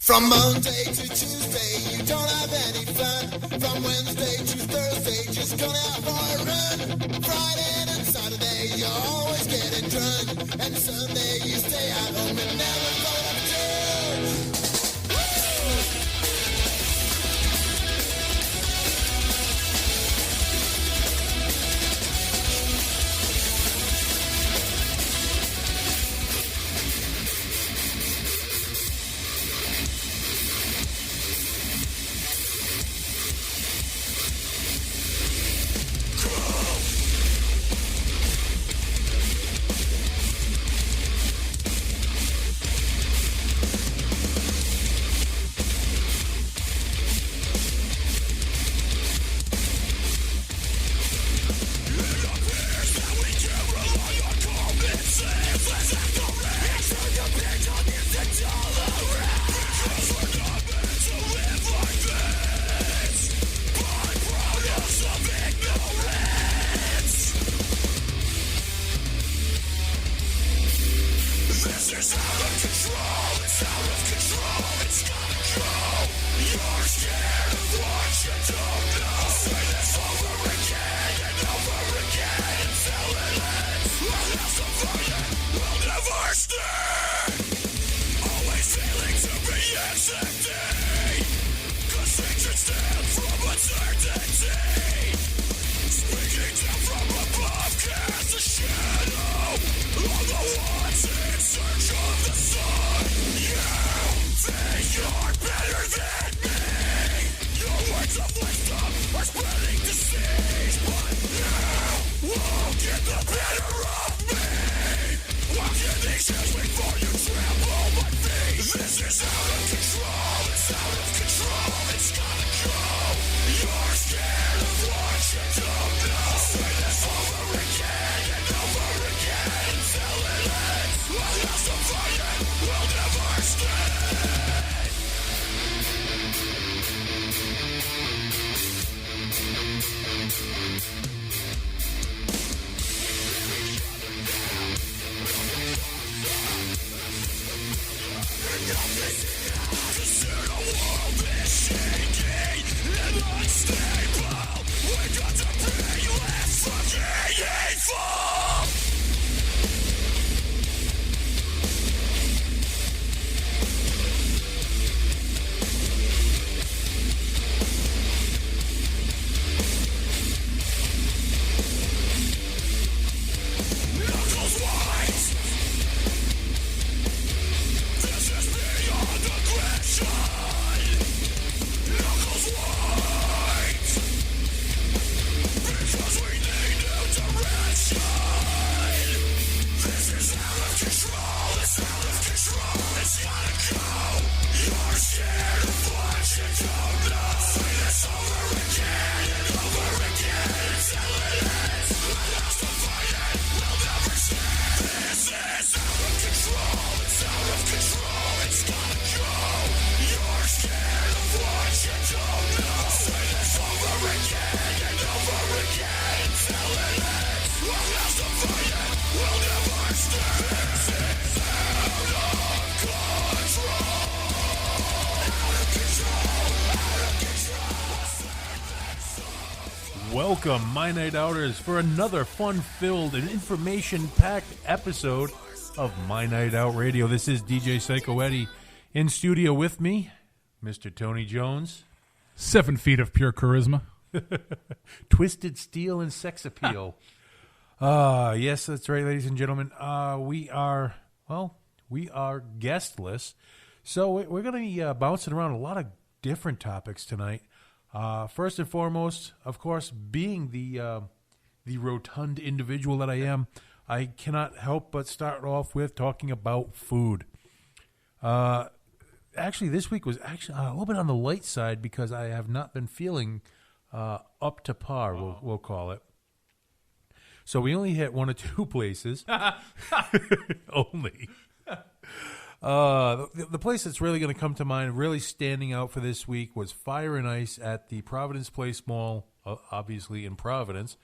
From Monday to Tuesday, you don't have any fun. From Wednesday to Thursday, just going out for a run. Friday and Saturday, you're always getting drunk. And Sunday, you stay at home and never go to church. Welcome, My Night Outers, for another fun-filled and information-packed episode of MyNightOut Radio. This is DJ Psyco Eddie. In studio with me, Mr. Tony Jones. 7 feet of pure charisma. Twisted steel and sex appeal. Yes, that's right, ladies and gentlemen. We are guestless. So we're going to be bouncing around a lot of different topics tonight. First and foremost, of course, being the rotund individual that I am, I cannot help but start off with talking about food. Actually, this week was actually a little bit on the light side because I have not been feeling up to par, we'll call it. So we only hit one or two places. Only. The place that's really going to come to mind, really standing out for this week, was Fire and Ice at the Providence Place Mall, obviously in Providence.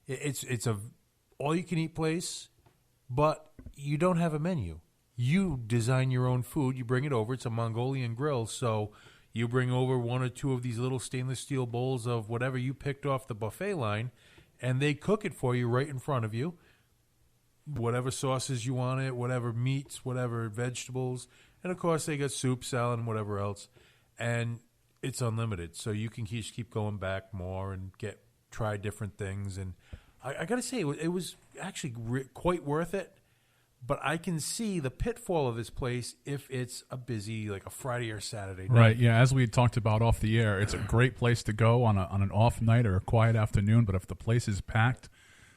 It's a all-you-can-eat place, but you don't have a menu. you design your own food. You bring it over. It's a Mongolian grill, so you bring over one or two of these little stainless steel bowls of whatever you picked off the buffet line, and they cook it for you right in front of you. Whatever sauces you want it, whatever meats, whatever vegetables. And, of course, they got soup, salad, and whatever else. And it's unlimited, so you can just keep going back more and try different things. And I got to say, it was actually quite worth it. But I can see the pitfall of this place if it's a busy, like a Friday or Saturday night. Right, yeah. As we talked about off the air, it's a great place to go on an off night or a quiet afternoon. But if the place is packed,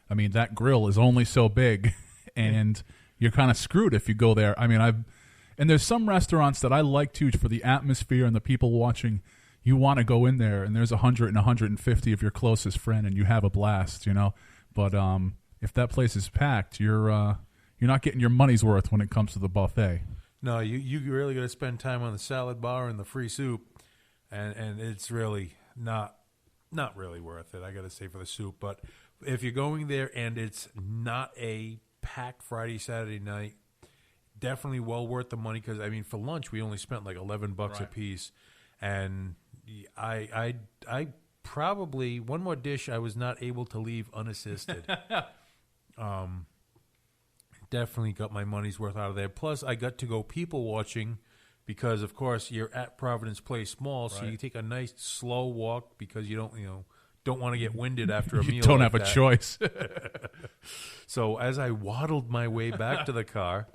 I mean, that grill is only so big, and you're kind of screwed if you go there. I mean, and there's some restaurants that I like, too, for the atmosphere and the people watching. You want to go in there, and there's 100 and 150 of your closest friend, and you have a blast, you know. But if that place is packed, you're not getting your money's worth when it comes to the buffet. No, you really got to spend time on the salad bar and the free soup, and it's really not really worth it, I got to say, for the soup. But if you're going there and it's not a packed Friday, Saturday night, definitely well worth the money because, I mean, for lunch we only spent like $11 a piece, and I probably, one more dish I was not able to leave unassisted. Definitely got my money's worth out of there. Plus, I got to go people watching because, of course, you're at Providence Place Mall, so you take a nice slow walk because you don't want to get winded after a meal. You don't like have a choice. So as I waddled my way back to the car,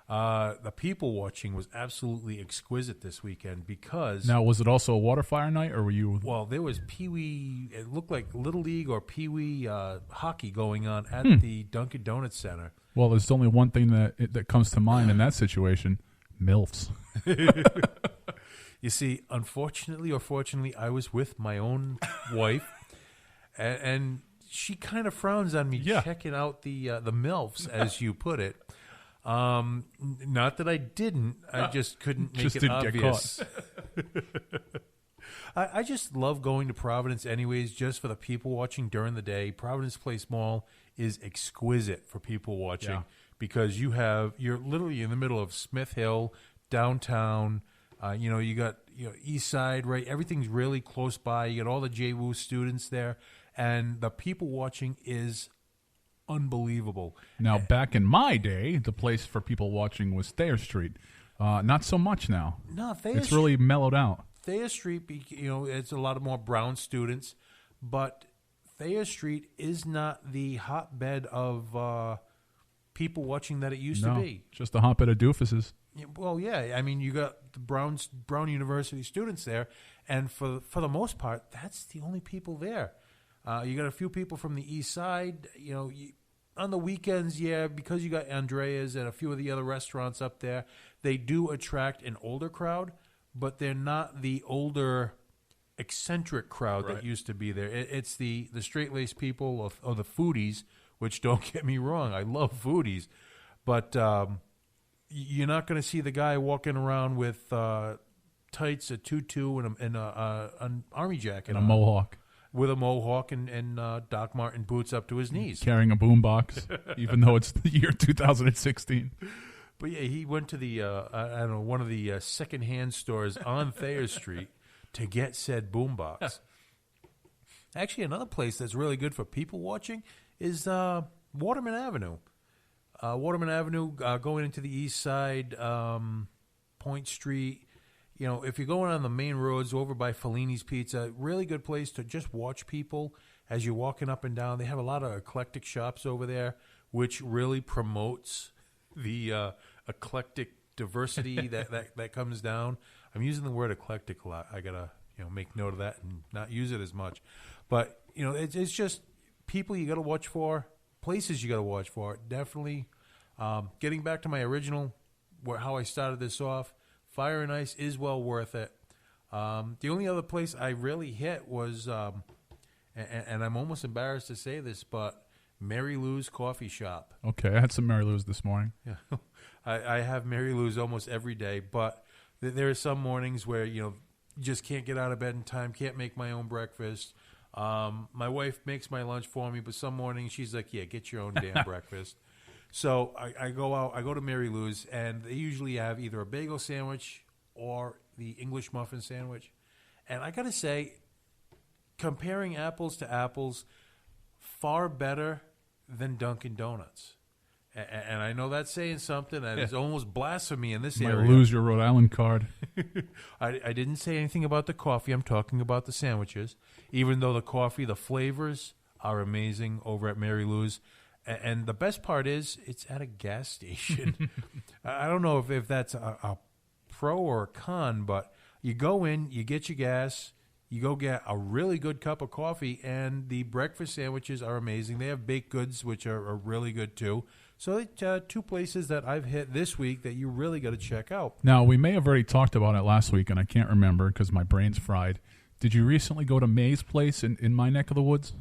the people watching was absolutely exquisite this weekend because... Now, was it also a water fire night, or were you... Well, there was Pee-wee... It looked like Little League or Pee-wee hockey going on at the Dunkin' Donuts Center. Well, there's only one thing that comes to mind in that situation: MILFs. You see, unfortunately or fortunately, I was with my own wife, and she kind of frowns on me checking out the MILFs, as you put it. Not that I didn't, I just couldn't make it obvious. I just love going to Providence anyways, just for the people watching during the day. Providence Place Mall is exquisite for people watching because you're literally in the middle of Smith Hill, downtown. You got East Side, right? Everything's really close by. You got all the JWU students there, and the people watching is unbelievable. Now, back in my day, the place for people watching was Thayer Street. Not so much now. No, Thayer it's really mellowed out. Thayer Street, it's a lot more brown students, but Thayer Street is not the hotbed of people watching that it used to be. Just a hotbed of doofuses. Well, yeah. I mean, you got the Brown University students there, and for the most part, that's the only people there. You got a few people from the East Side. On the weekends, because you got Andrea's and a few of the other restaurants up there, they do attract an older crowd, but they're not the older eccentric crowd that used to be there. It's the straight-laced people or the foodies, which, don't get me wrong, I love foodies, but you're not going to see the guy walking around with tights, a tutu, and an army jacket and a mohawk. With a mohawk and Doc Marten boots up to his knees. Carrying a boombox, even though it's the year 2016. But yeah, he went to the, one of the secondhand stores on Thayer Street to get said boombox. Actually, another place that's really good for people watching is Waterman Avenue. Waterman Avenue, going into the East Side, Point Street. If you're going on the main roads over by Fellini's Pizza, really good place to just watch people as you're walking up and down. They have a lot of eclectic shops over there, which really promotes the eclectic diversity that comes down. I'm using the word eclectic a lot. I gotta make note of that and not use it as much. But it's just people you gotta watch for, places you gotta watch for. Definitely. Getting back to my original, how I started this off. Fire and Ice is well worth it. The only other place I really hit was, and I'm almost embarrassed to say this, but Mary Lou's Coffee Shop. Okay, I had some Mary Lou's this morning. Yeah, I have Mary Lou's almost every day, but there are some mornings where you just can't get out of bed in time, can't make my own breakfast. My wife makes my lunch for me, but some mornings she's like, "Yeah, get your own damn breakfast." So I go out, I go to Mary Lou's, and they usually have either a bagel sandwich or the English muffin sandwich. And I got to say, comparing apples to apples, far better than Dunkin' Donuts. And I know that's saying something that is almost blasphemy in this Might area. lose your Rhode Island card. I didn't say anything about the coffee. I'm talking about the sandwiches. Even though the coffee, the flavors are amazing over at Mary Lou's. And the best part is it's at a gas station. I don't know if that's a pro or a con, but you go in, you get your gas, you go get a really good cup of coffee, and the breakfast sandwiches are amazing. They have baked goods, which are really good too. So two places that I've hit this week that you really got to check out. Now, we may have already talked about it last week, and I can't remember because my brain's fried. Did you recently go to May's place in my neck of the woods?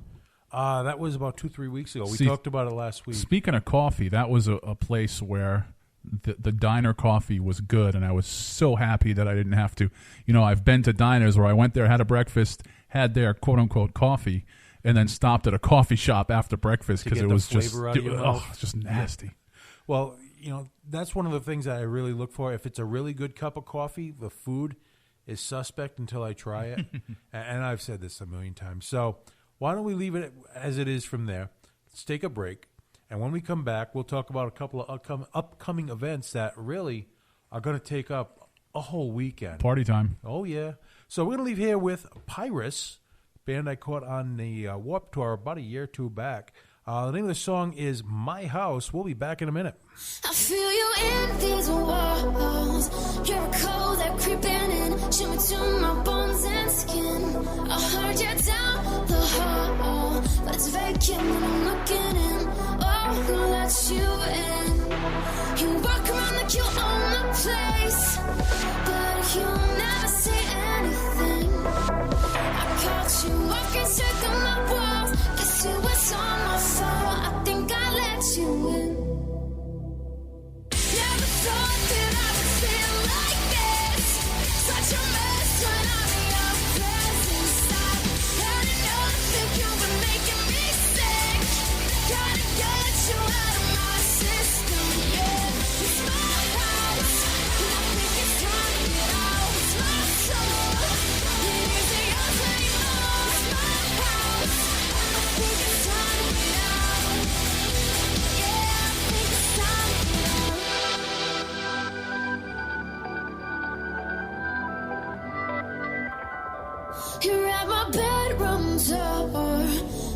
That was about 2-3 weeks ago. We talked about it last week. Speaking of coffee, that was a place where the diner coffee was good, and I was so happy that I didn't have to. You know, I've been to diners where I went there, had a breakfast, had their quote-unquote coffee, and then stopped at a coffee shop after breakfast because it was just nasty. Well, you know, that's one of the things that I really look for. If it's a really good cup of coffee, the food is suspect until I try it. And I've said this a million times. So why don't we leave it as it is from there? Let's take a break. And when we come back, we'll talk about a couple of upcoming events that really are going to take up a whole weekend. Party time. Oh, yeah. So we're going to leave here with Pyrus, band I caught on the Warped Tour about a year or two back. The name of the song is My House. We'll be back in a minute. I feel you in these walls. You're a cold that creeping in, shimmer to my bones and skin. I heard you down the hall, but it's vacant when I'm looking in. Oh, who let you in? You walk around like you own the place, but you never say anything. I caught you walking straight through my walls, 'cause you was on my phone. I think I let you in. Never thought that I would feel like this. Such a mess when I'm in your presence. I had enough that you were making me sick. Gotta get you out of my system, yeah. It's my house, and I think it's time to get out. It's my soul, it isn't yours anymore. It's my house, I think it's time to get out. Yeah, I think it's time to get out. You're at my bedroom door.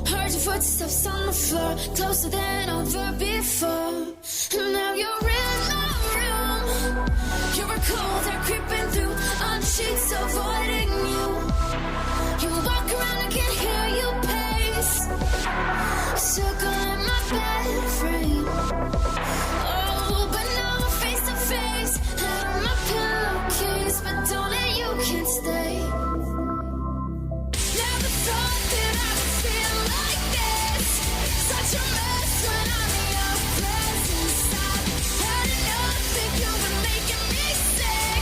Heard your footsteps on the floor, closer than ever before. And now you're in my room. You're a cold that creeping through on sheets, avoiding you. You walk around, I can hear you pace. Circling my bed frame. Oh, but now we're face to face. Head on my pillowcase, but don't let you can't stay. Never thought that I would feel like this. Such a mess when I'm in your presence. I had enough that you were making me sick.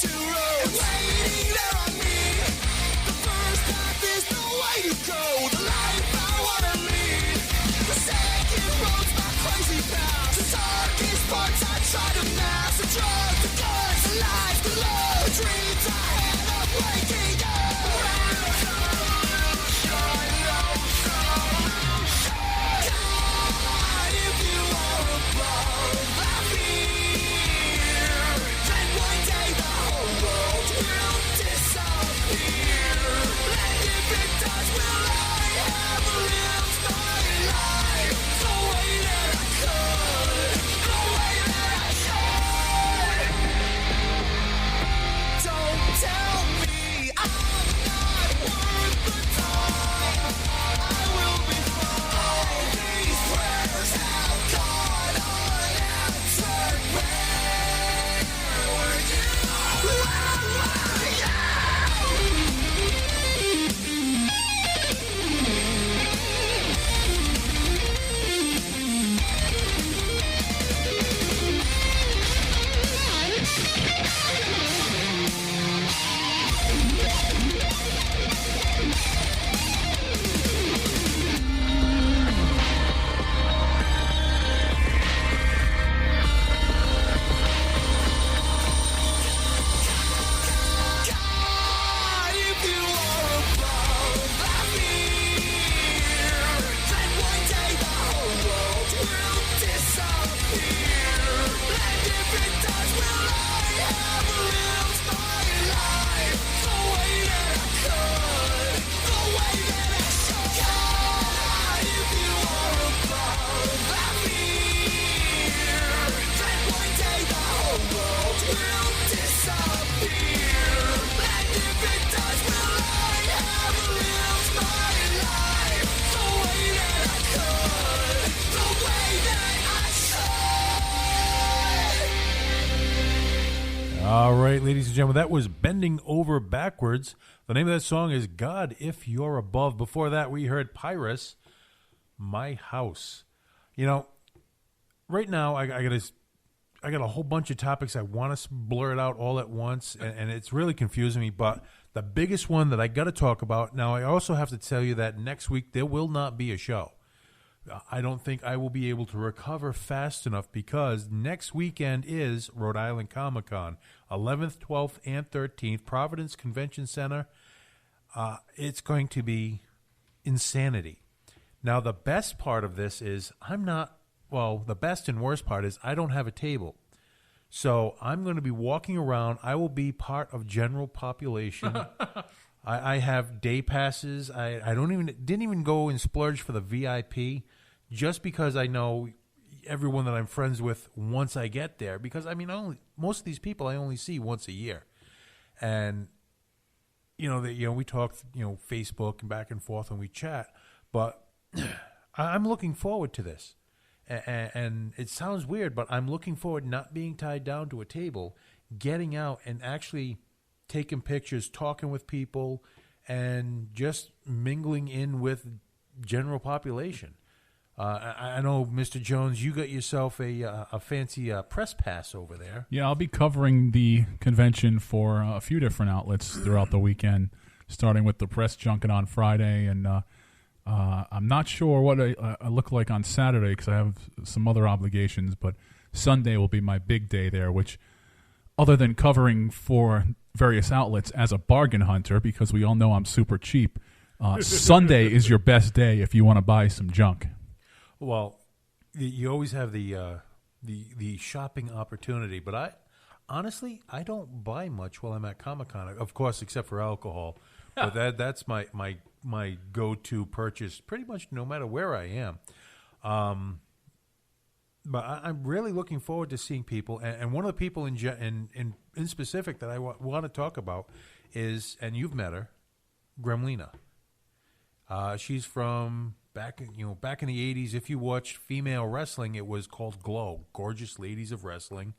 two roads, waiting there on me. The first path is the way to go, the life I wanna lead. The second road's my crazy path, the darkest parts I try to mask. The drugs, the guns, the lies, the love, the dreams I had are breaking up. God, if you are above, I fear that one day the whole world will disappear. And if it does, will I ever live my life the way that I could, the way that I should? Don't tell me I'm not worth the time. I will be fine. These prayers have gone unanswered. Where were you? God, if you are above, I fear that one day the whole world will disappear. And if it does, will I ever live my life the way that I could, the way that I should? God, if you are above, I fear that one day the whole world will disappear. And if it does, will I ever live my life the way that I could, the way that I should? All right, ladies and gentlemen, that was Bending Over Backwards. The name of that song is God If You're Above. Before that, we heard Pyrus, My House. You know, right now, I got a whole bunch of topics I want to blurt out all at once, and it's really confusing me. But the biggest one that I got to talk about, now I also have to tell you that next week there will not be a show. I don't think I will be able to recover fast enough because next weekend is Rhode Island Comic Con, 11th, 12th, and 13th, Providence Convention Center. It's going to be insanity. Now, the best part of this is the best and worst part is I don't have a table. So I'm going to be walking around. I will be part of general population. I have day passes. I didn't even go and splurge for the VIP just because I know everyone that I'm friends with once I get there. Because, I mean, most of these people I only see once a year. And, we talk, Facebook and back and forth and we chat. But I'm looking forward to this. And it sounds weird, but I'm looking forward not being tied down to a table, getting out and actually taking pictures, talking with people, and just mingling in with general population. I know, Mr. Jones, you got yourself a fancy press pass over there. Yeah, I'll be covering the convention for a few different outlets throughout the weekend, starting with the press junket on Friday, and I'm not sure what I look like on Saturday because I have some other obligations, but Sunday will be my big day there, which, other than covering for various outlets as a bargain hunter, because we all know I'm super cheap, Sunday is your best day if you want to buy some junk. Well, you always have the shopping opportunity, but I don't buy much while I'm at Comic-Con, of course, except for alcohol. But that's my go-to purchase pretty much no matter where I am. But I'm really looking forward to seeing people. And one of the people in specific that I want to talk about is, and you've met her, Gremlina. She's from back in the 80s. If you watched female wrestling, it was called Glow, Gorgeous Ladies of Wrestling.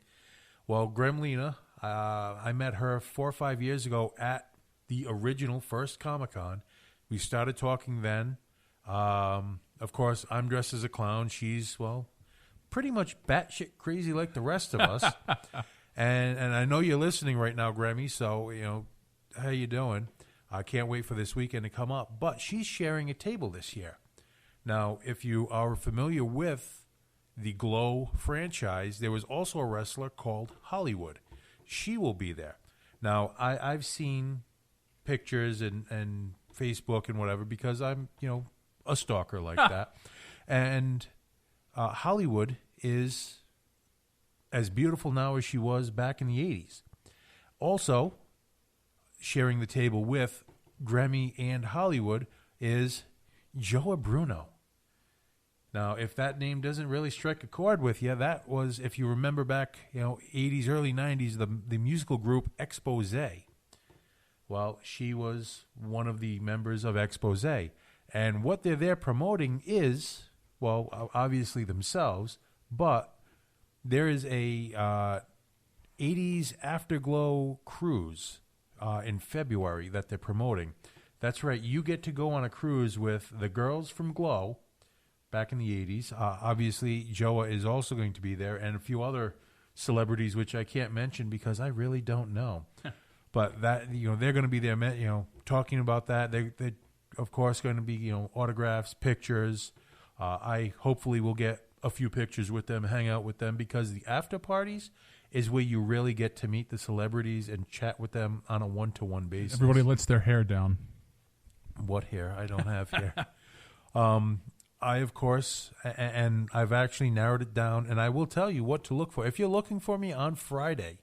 Well, Gremlina, I met her 4 or 5 years ago at the original first Comic-Con. We started talking then. Of course, I'm dressed as a clown. She's, pretty much batshit crazy like the rest of us. And I know you're listening right now, Grammy, so, how you doing? I can't wait for this weekend to come up. But she's sharing a table this year. Now, if you are familiar with the Glow franchise, there was also a wrestler called Hollywood. She will be there. Now, I've seen pictures and Facebook and whatever because I'm, a stalker like that. And Hollywood is as beautiful now as she was back in the 80s. Also, sharing the table with Grammy and Hollywood is Joa Bruno. Now, if that name doesn't really strike a chord with you, that was, if you remember back, 80s, early 90s, the musical group Expose. Well, she was one of the members of Expose. And what they're there promoting is, well, obviously themselves, but there is a 80s Afterglow cruise in February that they're promoting. That's right. You get to go on a cruise with the girls from Glow back in the 80s. Obviously, Joa is also going to be there, and a few other celebrities, which I can't mention because I really don't know. But that, they're going to be there, talking about that. They're of course, going to be, autographs, pictures. I hopefully will get a few pictures with them, hang out with them, because the after parties is where you really get to meet the celebrities and chat with them on a one-to-one basis. Everybody lets their hair down. What hair? I don't have hair. I, of course, and I've actually narrowed it down, and I will tell you what to look for. If you're looking for me on Friday,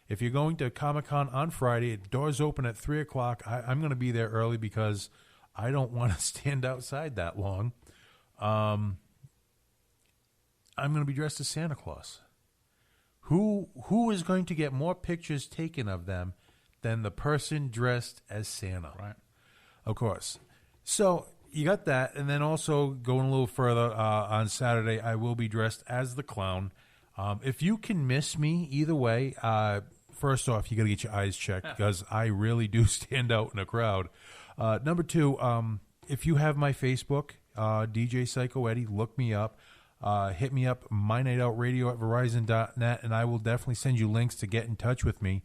if you're going to Comic-Con on Friday, doors open at 3 o'clock. I'm going to be there early because I don't want to stand outside that long. I'm going to be dressed as Santa Claus. Who is going to get more pictures taken of them than the person dressed as Santa? Right. Of course. So you got that, and then also going a little further, on Saturday, I will be dressed as the clown. If you can miss me either way, first off, you got to get your eyes checked because I really do stand out in a crowd. Number two, if you have my Facebook, DJ Psyco Eddie, look me up. Hit me up, MyNightOut Radio at Verizon.net, and I will definitely send you links to get in touch with me.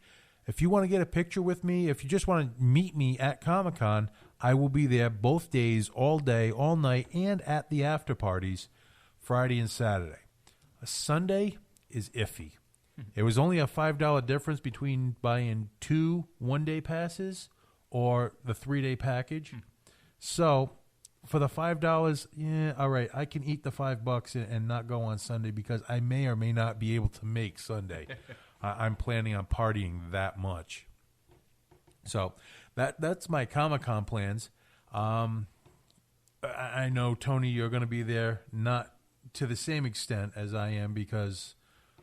If you want to get a picture with me, if you just want to meet me at Comic-Con, I will be there both days, all day, all night, and at the after parties, Friday and Saturday. A Sunday is iffy. It was only a $5 difference between buying 2 one-day passes or the 3-day package. So for the $5, yeah, all right, I can eat the $5 and not go on Sunday because I may or may not be able to make Sunday. I'm planning on partying that much. So that's my Comic-Con plans. I know, Tony, you're going to be there, not to the same extent as I am because,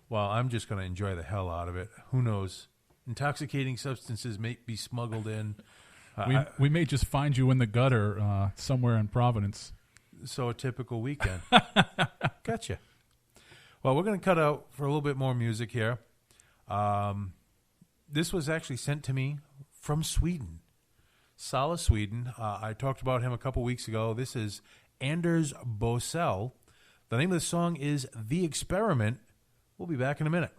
well, I'm just going to enjoy the hell out of it. Who knows? Intoxicating substances may be smuggled in. We may just find you in the gutter somewhere in Providence. So a typical weekend. Gotcha. Well, we're going to cut out for a little bit more music here. This was actually sent to me from Sweden. Sala, Sweden. I talked about him a couple weeks ago. This is Anders Bosell. The name of the song is The Experiment. We'll be back in a minute.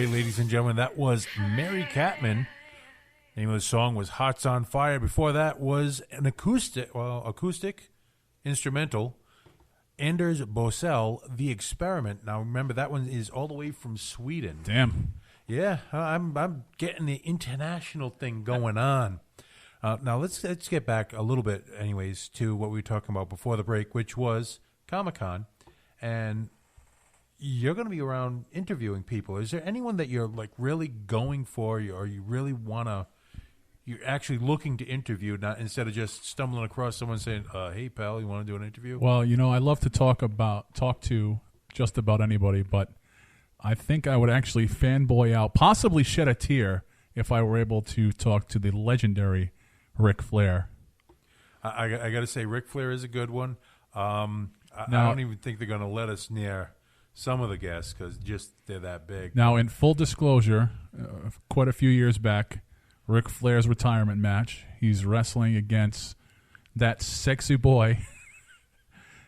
Ladies and gentlemen, that was Mary Catman. The name of the song was Hearts on Fire. Before that was an acoustic instrumental, Anders Bosell, The Experiment. Now remember, that one is all the way from Sweden. Damn. Yeah, I'm getting the international thing going on. Now let's get back a little bit, anyways, to what we were talking about before the break, which was Comic-Con, and you're going to be around interviewing people. Is there anyone that you're like really going for, or you really want to? You're actually looking to interview, not instead of just stumbling across someone saying, "Hey, pal, you want to do an interview?" Well, I love to talk to just about anybody, but I think I would actually fanboy out, possibly shed a tear, if I were able to talk to the legendary Ric Flair. I got to say, Ric Flair is a good one. I don't even think they're going to let us near some of the guests because just they're that big. Now, in full disclosure, quite a few years back, Ric Flair's retirement match, he's wrestling against that sexy boy.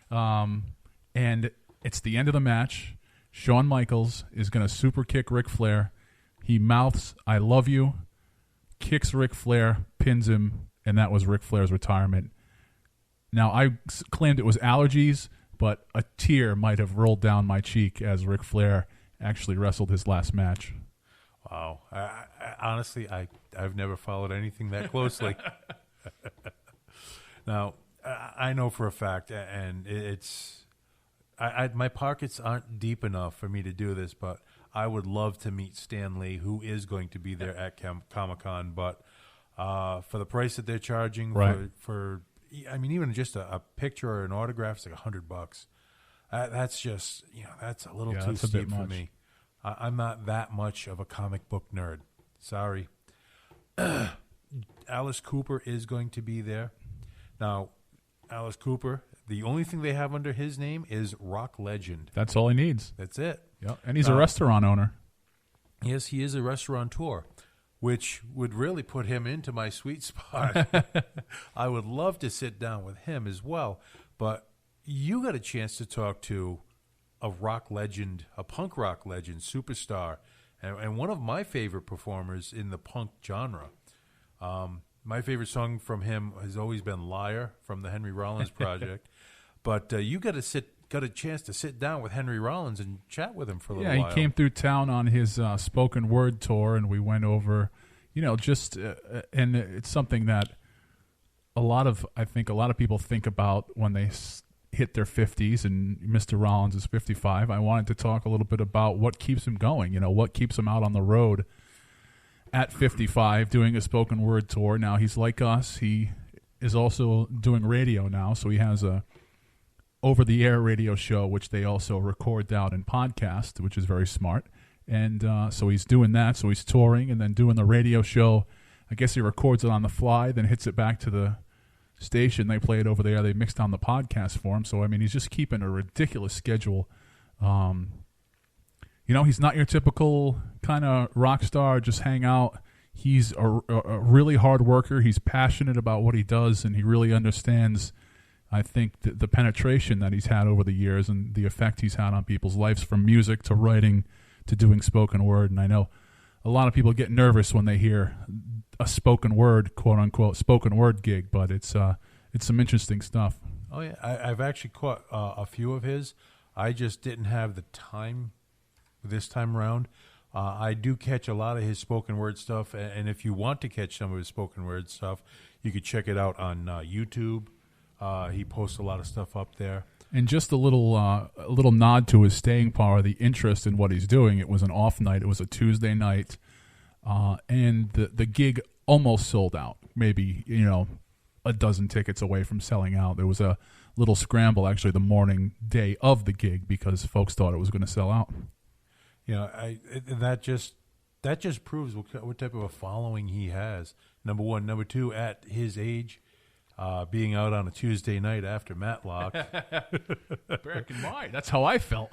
And it's the end of the match. Shawn Michaels is going to super kick Ric Flair. He mouths, "I love you," kicks Ric Flair, pins him, and that was Ric Flair's retirement. Now, I claimed it was allergies, but a tear might have rolled down my cheek as Ric Flair actually wrestled his last match. Wow. Honestly, I've never followed anything that closely. Now, I know for a fact, and it's my pockets aren't deep enough for me to do this, but I would love to meet Stan Lee, who is going to be there at Comic-Con. But for the price that they're charging for I mean, even just a picture or an autograph is like $100. That's just, that's a little too steep for me. I'm not that much of a comic book nerd. Sorry. Alice Cooper is going to be there. Now, Alice Cooper, the only thing they have under his name is Rock Legend. That's all he needs. That's it. Yep. And he's a restaurant owner. Yes, he is a restaurateur, which would really put him into my sweet spot. I would love to sit down with him as well. But you got a chance to talk to a rock legend, a punk rock legend, superstar, and one of my favorite performers in the punk genre. My favorite song from him has always been "Liar" from the Henry Rollins Project. But you got a chance to sit down with Henry Rollins and chat with him for a little while. Yeah, he came through town on his spoken word tour, and we went over, just and it's something that I think a lot of people think about when they hit their 50s, and Mr. Rollins is 55. I wanted to talk a little bit about what keeps him going, what keeps him out on the road at 55 doing a spoken word tour. Now, he's like us. He is also doing radio now, so he has a over-the-air radio show, which they also record down and podcast, which is very smart. And so he's doing that. So he's touring and then doing the radio show. I guess he records it on the fly, then hits it back to the station. They play it over there. They mix down the podcast for him. So, I mean, he's just keeping a ridiculous schedule. He's not your typical kind of rock star, just hang out. He's a really hard worker. He's passionate about what he does, and he really understands, I think, the penetration that he's had over the years and the effect he's had on people's lives, from music to writing to doing spoken word. And I know a lot of people get nervous when they hear a spoken word, quote unquote, spoken word gig, but it's some interesting stuff. Oh yeah, I've actually caught a few of his. I just didn't have the time this time around. I do catch a lot of his spoken word stuff, and if you want to catch some of his spoken word stuff, you could check it out on YouTube. He posts a lot of stuff up there. And just a little nod to his staying power, the interest in what he's doing. It was an off night. It was a Tuesday night, and the gig almost sold out. Maybe a dozen tickets away from selling out. There was a little scramble actually the morning day of the gig because folks thought it was going to sell out. That just proves what type of a following he has. Number one, number two, at his age. Being out on a Tuesday night after Matlock. Back in mind, that's how I felt.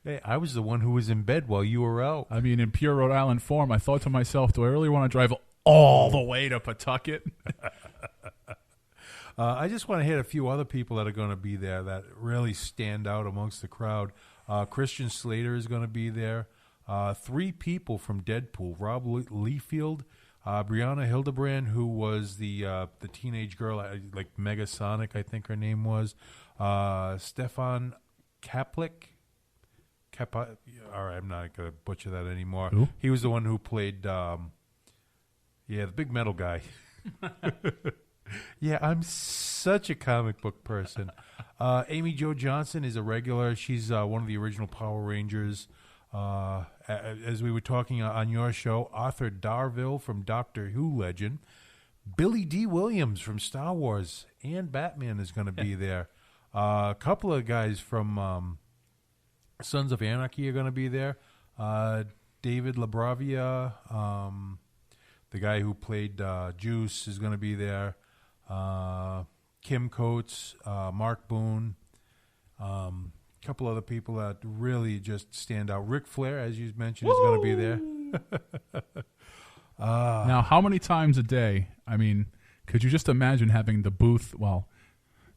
Hey, I was the one who was in bed while you were out. I mean, in pure Rhode Island form, I thought to myself, do I really want to drive all the way to Pawtucket? I just want to hit a few other people that are going to be there that really stand out amongst the crowd. Christian Slater is going to be there. 3 people from Deadpool: Rob Liefeld, Brianna Hildebrand, who was the teenage girl, like Megasonic, I think her name was. Stefan Kaplik. All right, I'm not going to butcher that anymore. Who? He was the one who played, the big metal guy. Yeah, I'm such a comic book person. Amy Jo Johnson is a regular. She's one of the original Power Rangers. As we were talking on your show, Arthur Darvill from Doctor Who legend, Billy D. Williams from Star Wars and Batman is going to be there. A couple of guys from Sons of Anarchy are going to be there. David LaBravia, the guy who played Juice, is going to be there. Kim Coates, Mark Boone, a couple other people that really just stand out. Ric Flair, as you mentioned, is going to be there. Now, how many times a day? I mean, could you just imagine having the booth,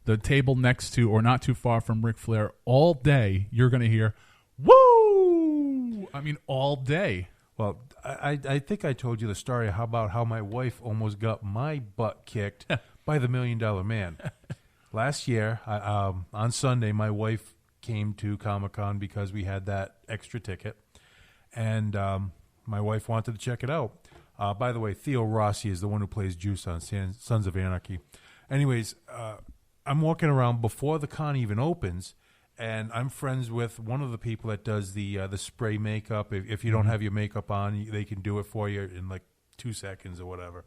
the table next to or not too far from Ric Flair all day? You're going to hear, woo! I mean, all day. Well, I think I told you the story about how my wife almost got my butt kicked by the $1 Million Man. Last year, on Sunday, my wife came to Comic-Con because we had that extra ticket, and my wife wanted to check it out. By the way, Theo Rossi is the one who plays Juice on Sons of Anarchy. Anyways, I'm walking around before the con even opens, and I'm friends with one of the people that does the spray makeup. If you don't have your makeup on, they can do it for you in like 2 seconds or whatever.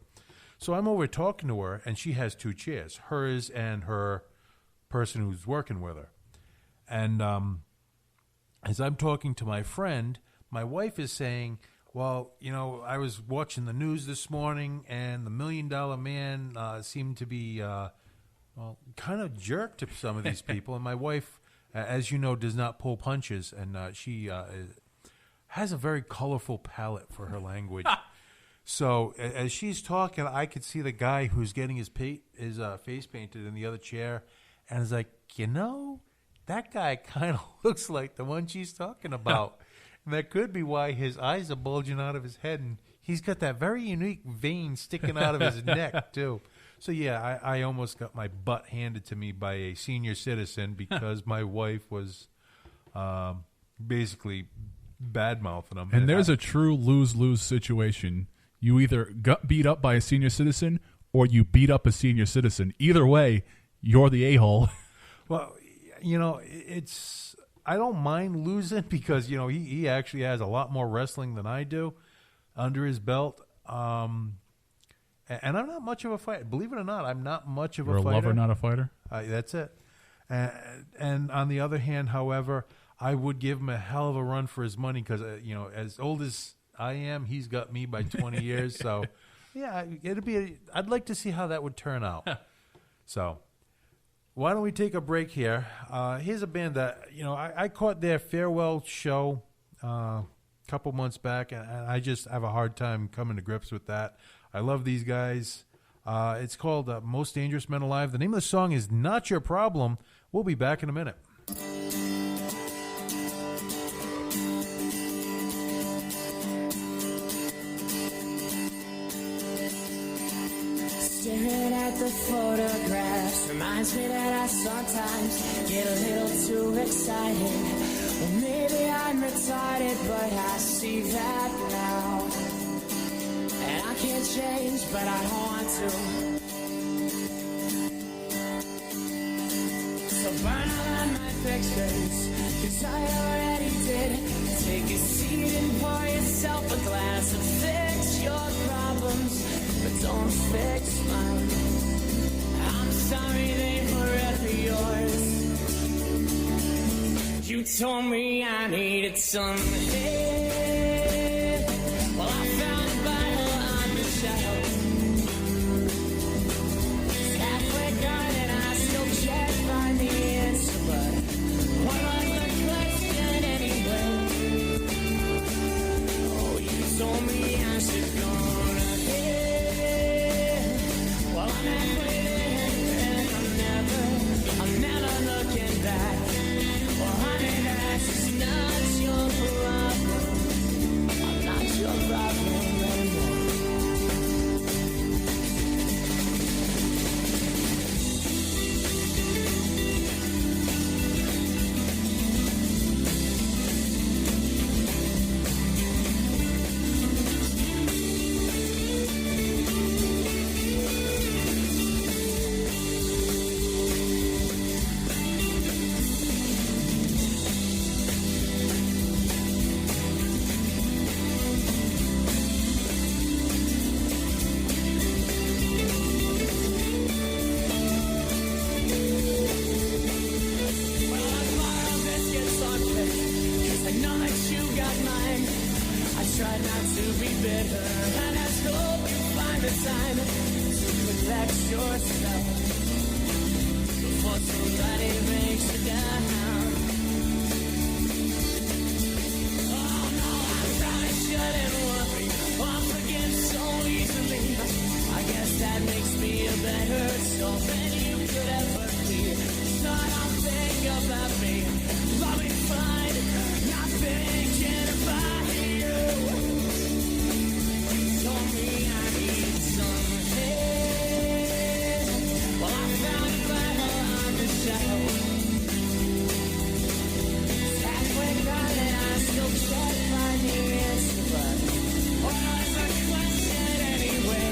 So I'm over talking to her, and she has 2 chairs, hers and her person who's working with her. And as I'm talking to my friend, my wife is saying, well, I was watching the news this morning, and the $1 Million Man seemed to be kind of jerk to some of these people. And my wife, as you know, does not pull punches, and she has a very colorful palette for her language. So as she's talking, I could see the guy who's getting his face painted in the other chair, and I was like, that guy kind of looks like the one she's talking about. And that could be why his eyes are bulging out of his head, and he's got that very unique vein sticking out of his neck, too. So, yeah, I almost got my butt handed to me by a senior citizen because my wife was basically bad-mouthing him. And there's a true lose-lose situation. You either got beat up by a senior citizen or you beat up a senior citizen. Either way, you're the a-hole. Well, I don't mind losing because, he actually has a lot more wrestling than I do under his belt. And I'm not much of a fighter. Believe it or not, I'm not much of a fighter. You're a lover, not a fighter? That's it. And on the other hand, however, I would give him a hell of a run for his money because, as old as I am, he's got me by 20 years. So, yeah, I'd like to see how that would turn out. So, why don't we take a break here? Here's a band that, I caught their farewell show a couple months back, and I just have a hard time coming to grips with that. I love these guys. It's called Most Dangerous Men Alive. The name of the song is Not Your Problem. We'll be back in a minute. Staring at the photographs reminds me that I sometimes get a little too excited. Well, maybe I'm retarded, but I see that now. And I can't change, but I want to. So burn all of my pictures, 'cause I already did. Take a seat and pour yourself a glass and fix your problems, but don't fix mine. I'm sorry they were ever yours. You told me I needed some help. Well, I found a Bible on the shelf. It's halfway gone and I still can't find the answer, but what was the question anyway? Oh, you told me I should go to hell. Well, I'm halfway there and I'm never looking back. Well, honey, that's just not your problem. I'm not your problem anymore. try not to be bitter, and I hope you find the time to relax yourself before somebody breaks you down. Oh no, I probably shouldn't worry or forgive so easily. I guess that makes me a better soul than you could ever be. So don't think about me, I'll be fine, not thinking about you. Told me I need some help. Well, I found a Bible on the shelf. It's halfway gone and I still can't find the answer, but what was the question anyway?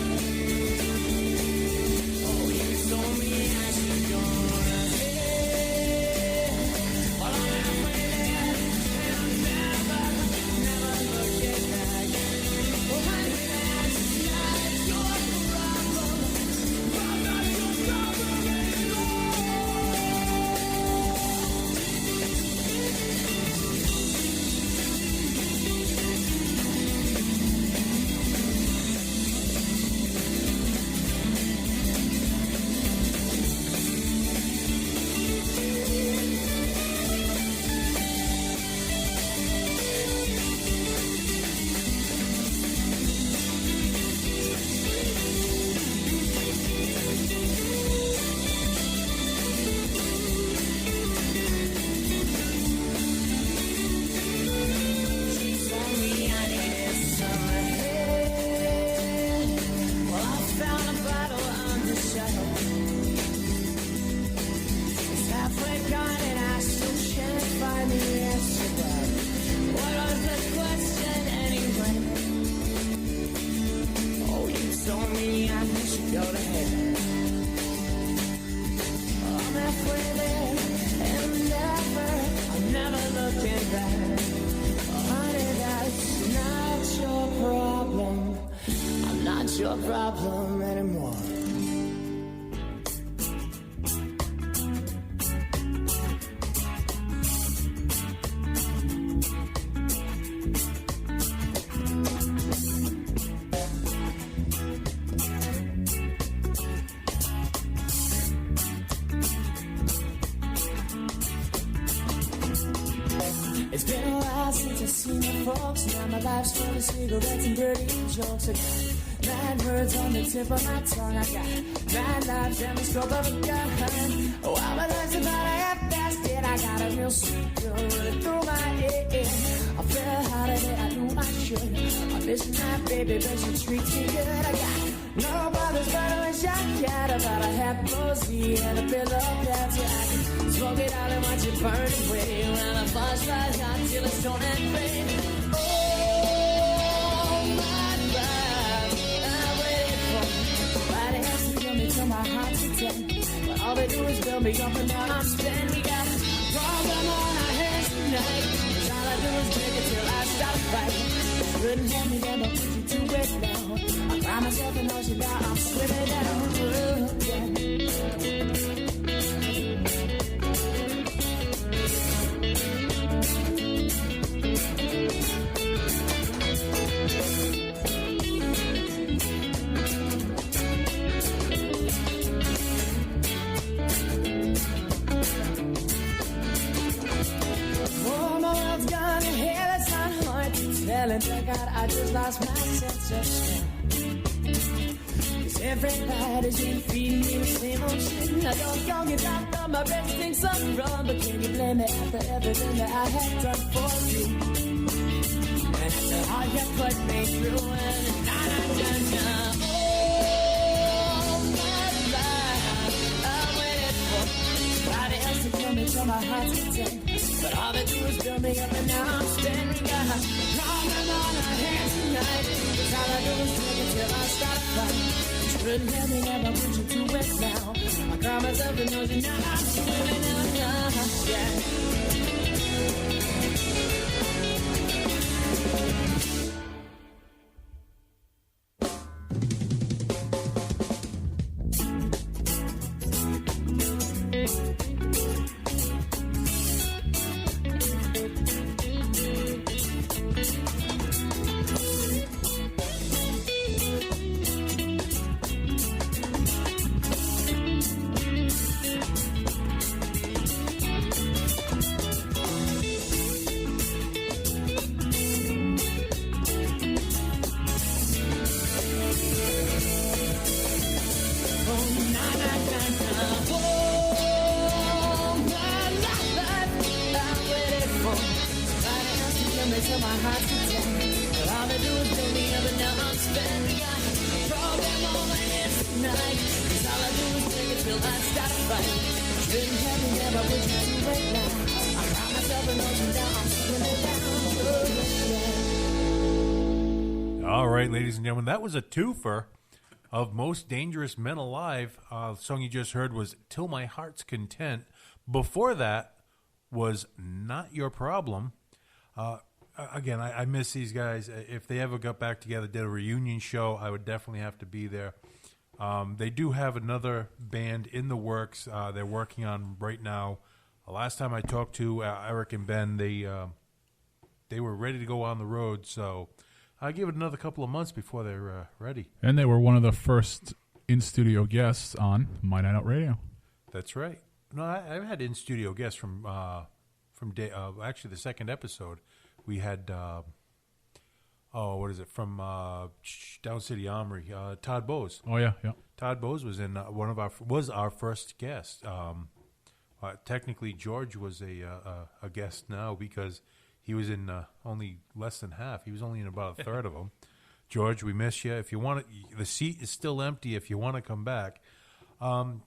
Oh, you told me I should go to hell. Well, I'm halfway there and I'm never looking back. Well, honey, that's not your problem. I'm not your problem anymore. She told me I needed some help. Well, I found a bottle on the shelf. It's halfway gone and I still can't find the answer. But what was the question anyway? Oh, you told me I should go to hell. I'm halfway there and I'm never looking back. Honey, that's not your problem. I'm not your problem anymore. It's been a while since I've seen my folks. Now my life's full of cigarettes and dirty jokes. I got 9 words on the tip of my tongue. I got 9 lives and the stroke of a gun. Oh, while my life's about a half-past it, I got a real sweet girl running through my head. I feel harder than I knew I should. I miss my baby, but she treats me good. I got no brothers, but I wish I had about a half rosy and a pillow that's I can smoke it out and watch it burn away. When the fire rise hot till it's torn and gray. Oh, my God, I waited for somebody else to kill me till my heart's content. But all they do is build me up and now I'm spent. We got a problem on our hands tonight. 'Cause all I do is drink it till I stop fighting. Couldn't help me then, but put you to it now. I find myself in ocean now, I'm swimming down. Yeah. Oh, my world's gone to hell, it's not hard to tell. And thank God I just lost my sense of smell. 'Cause everybody's been feeding me the same old shit. Now don't get out of my best things I'm wrong. But can you blame me after everything that I have done for you? And after all you put me through, and na na na na. Oh, my life, I waited for somebody else to kill me till my heart's content. But all they do is build me up and now I'm standing. Got a problem on our hands tonight. 'Cause all I do is drink it till I start fighting. You couldn't help me, never put you to it now. I cry myself and know you now. I'm swimming out now. Yeah. my heart's content. But all they do is build me up and now I'm spent. Got a problem on my hands tonight. 'Cause all I do is take it till I start a fight. Shouldn't have me there, but would you do right now? I got myself an ocean down, I'm swimming down. All right, ladies and gentlemen, that was a twofer of Most Dangerous Men Alive. The song you just heard was Till My Heart's Content. Before that was Not Your Problem. Again, I miss these guys. If they ever got back together, did a reunion show, I would definitely have to be there. They do have another band in the works they're working on right now. Last time I talked to Eric and Ben, they were ready to go on the road, so I'll give it another couple of months before they're ready. And they were one of the first in-studio guests on MyNightOut Radio. That's right. No, I've had in-studio guests from actually the second episode. We had, what is it, from Down City Armory, Todd Bowes. Oh, yeah. Todd Bowes was in was our first guest. Technically, George was a guest now because he was in only less than half. He was only in about a third of them. George, we miss you. If you want the seat is still empty if you want to come back.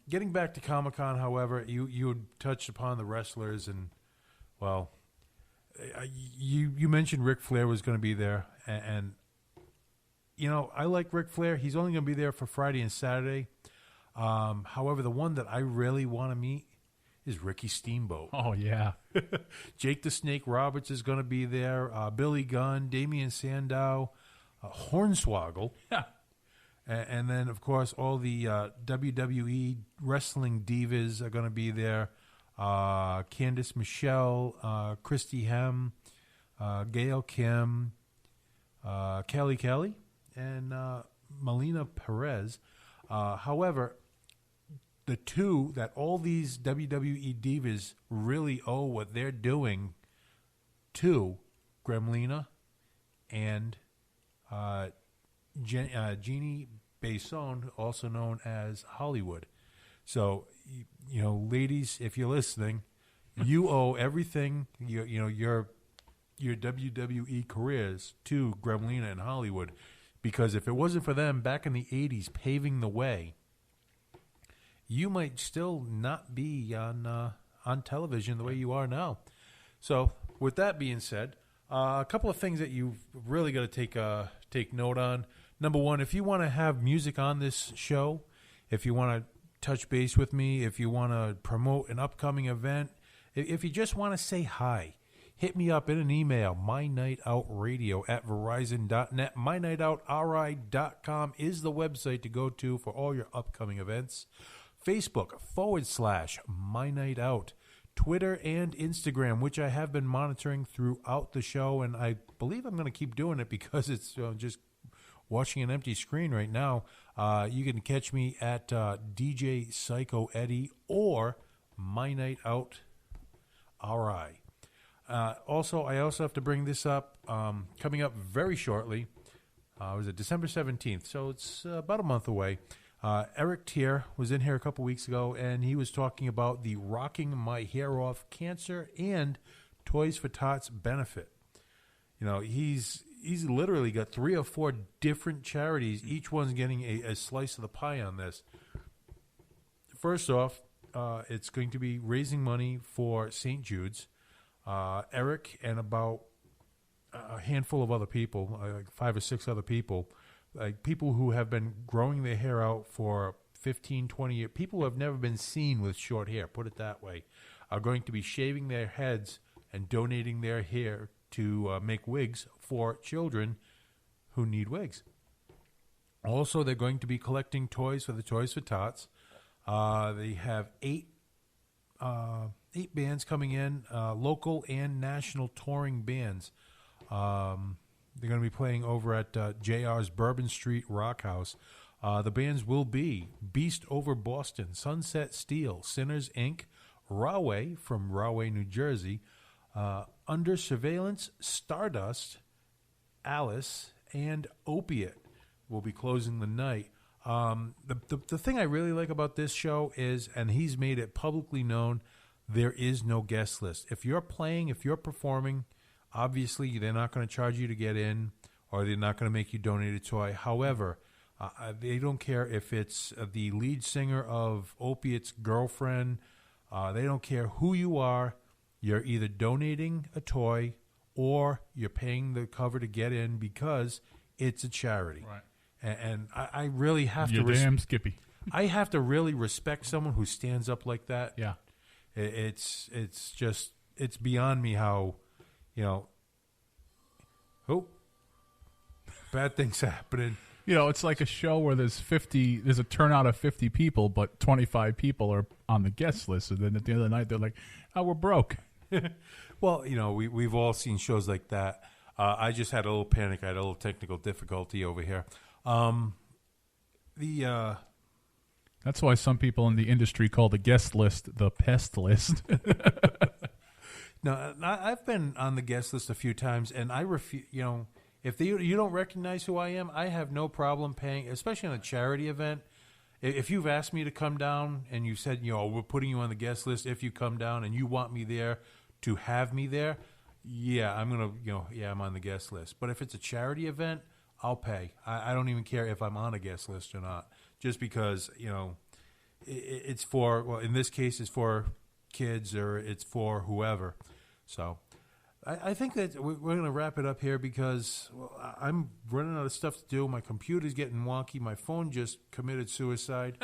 Getting back to Comic-Con, however, you touched upon the wrestlers, and, well, you mentioned Ric Flair was going to be there, and you know, I like Ric Flair. He's only going to be there for Friday and Saturday. However, the one that I really want to meet is Ricky Steamboat. Oh, yeah. Jake the Snake Roberts is going to be there. Billy Gunn, Damian Sandow, Hornswoggle. Yeah. And then, of course, all the WWE wrestling divas are going to be there. Candice Michelle, Christy Hem, Gail Kim, Kelly, and Melina Perez. However, the two that all these WWE divas really owe what they're doing to Gremlina and Jeannie Besson, also known as Hollywood. So, you know, ladies, if you're listening, you owe everything, your WWE careers to Gremlina and Hollywood, because if it wasn't for them back in the 80s paving the way, you might still not be on television the way you are now. So, with that being said, a couple of things that you've really got to take note on. Number one, if you want to have music on this show, if you want to touch base with me, if you want to promote an upcoming event, if you just want to say hi, hit me up in an email, mynightoutradio@verizon.net. mynightoutri.com is the website to go to for all your upcoming events. Facebook /MyNightOut. Twitter and Instagram, which I have been monitoring throughout the show, and I believe I'm going to keep doing it because it's just watching an empty screen right now. You can catch me at DJ Psyco Eddie or MyNightOut RI. Also, I also have to bring this up. Coming up very shortly, was it December 17th? So it's about a month away. Eric Tier was in here a couple weeks ago, and he was talking about the Rocking My Hair Off Cancer and Toys for Tots benefit. You know, he's literally got 3 or 4 different charities. Each one's getting a slice of the pie on this. First off, it's going to be raising money for St. Jude's. Eric and about a handful of other people, like 5 or 6 other people, like people who have been growing their hair out for 15, 20 years, people who have never been seen with short hair, put it that way, are going to be shaving their heads and donating their hair to make wigs for children who need wigs. Also, they're going to be collecting toys for the Toys for Tots. They have 8 bands coming in, local and national touring bands. They're going to be playing over at JR's Bourbon Street Rock House. The bands will be Beast Over Boston, Sunset Steel, Sinners Inc., Rahway from Rahway, New Jersey, Under Surveillance, Stardust, Alice, and Opiate will be closing the night. The thing I really like about this show is, and he's made it publicly known, there is no guest list. If you're playing, if you're performing, Obviously, they're not going to charge you to get in, or they're not going to make you donate a toy. However, they don't care if it's the lead singer of Opiate's girlfriend. They don't care who you are. You're either donating a toy or you're paying the cover to get in because it's a charity. Right. And I really have You're to... damn Skippy. I have to really respect someone who stands up like that. Yeah. It's just, it's beyond me how, bad things happening. It's like a show where there's a turnout of 50 people, but 25 people are on the guest list. And then at the end of the night, they're like, oh, we're broke. Well, we've all seen shows like that. I just had a little panic. I had a little technical difficulty over here. That's why some people in the industry call the guest list the pest list. No, I've been on the guest list a few times, and I refuse. If you don't recognize who I am, I have no problem paying, especially on a charity event. If you've asked me to come down and you said, we're putting you on the guest list if you come down and you want me there to have me there, yeah, I'm going to, I'm on the guest list. But if it's a charity event, I'll pay. I don't even care if I'm on a guest list or not, just because, it's for, well, in this case, it's for kids or it's for whoever. So I think that we're going to wrap it up here because I'm running out of stuff to do. My computer's getting wonky. My phone just committed suicide.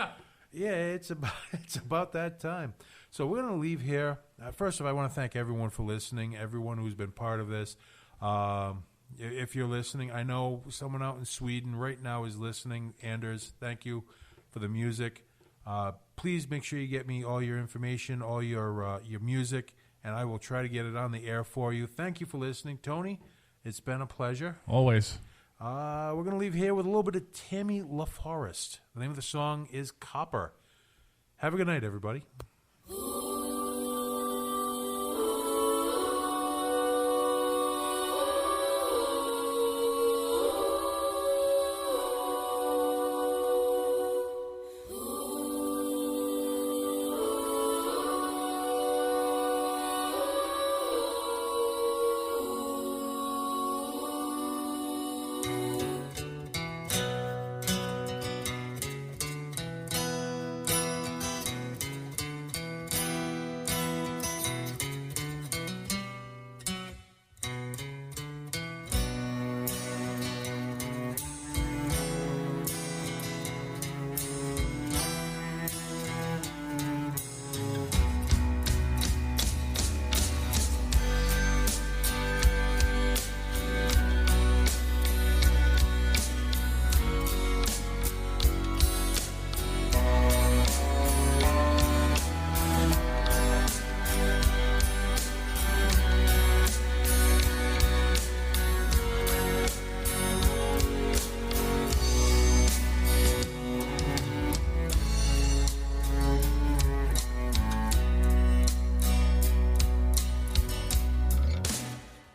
Yeah, it's about that time. So we're going to leave here. First of all, I want to thank everyone for listening, everyone who's been part of this. If you're listening, I know someone out in Sweden right now is listening. Anders, thank you for the music. Please make sure you get me all your information, all your music, and I will try to get it on the air for you. Thank you for listening. Tony, it's been a pleasure. Always. We're going to leave here with a little bit of Tammy LaForest. The name of the song is Copper. Have a good night, everybody.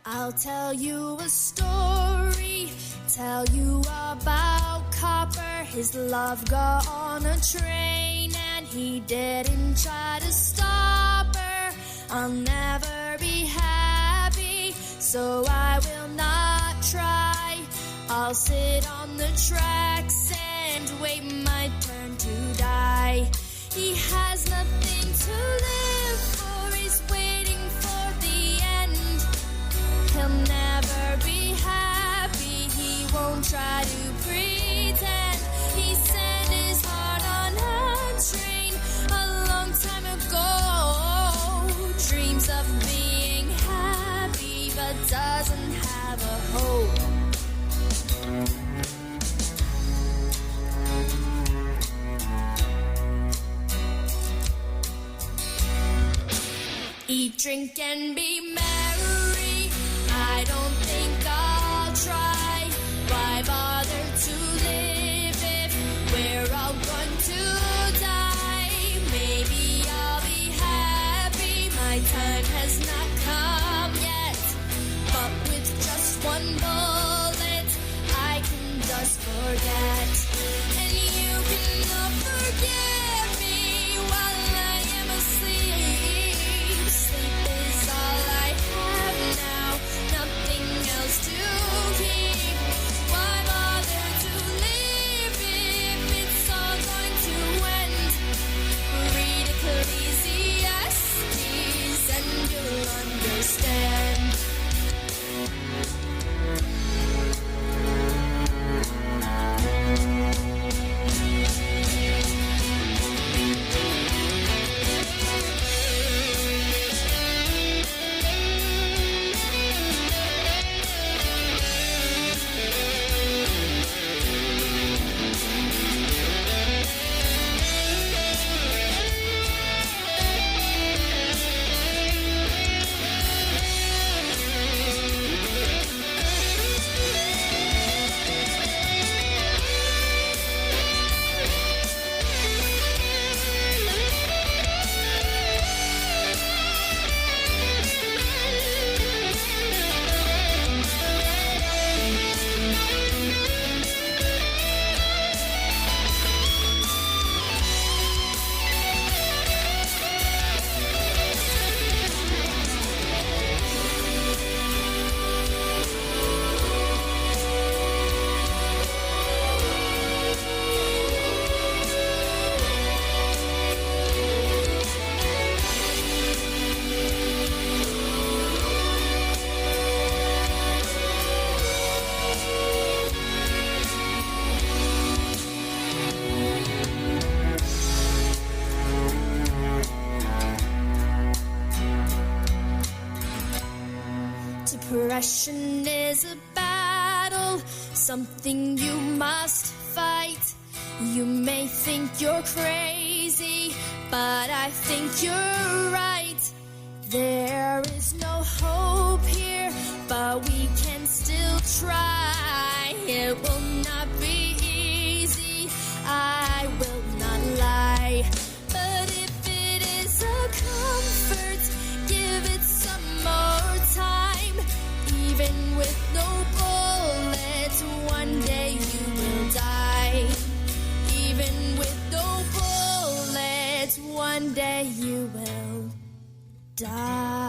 I'll tell you a story, tell you about Copper. His love got on a train and he didn't try to stop her. I'll never be happy, so I will not try. I'll sit on the tracks and wait my turn to die. He has nothing to live for, he's waiting for the end. He'll never be happy, he won't try to pretend. He set his heart on a train a long time ago. Dreams of being happy, but doesn't have a hope. Eat, drink, and be merry. I don't think I'll try. Why bother to live if we're all going to die? Maybe I'll be happy. My time has not come yet. But with just one bullet, I can just forget. And you cannot forget me while I am asleep. Sleep is all I have now. Now Depression is a battle, something you must fight. You may think you're crazy, but I think you're right. There is no hope here, but we can still try. It will not be easy, I will not lie. But if it is a comfort, give it some more time. Even with no bullets, one day you will die. Even with no bullets, one day you will die.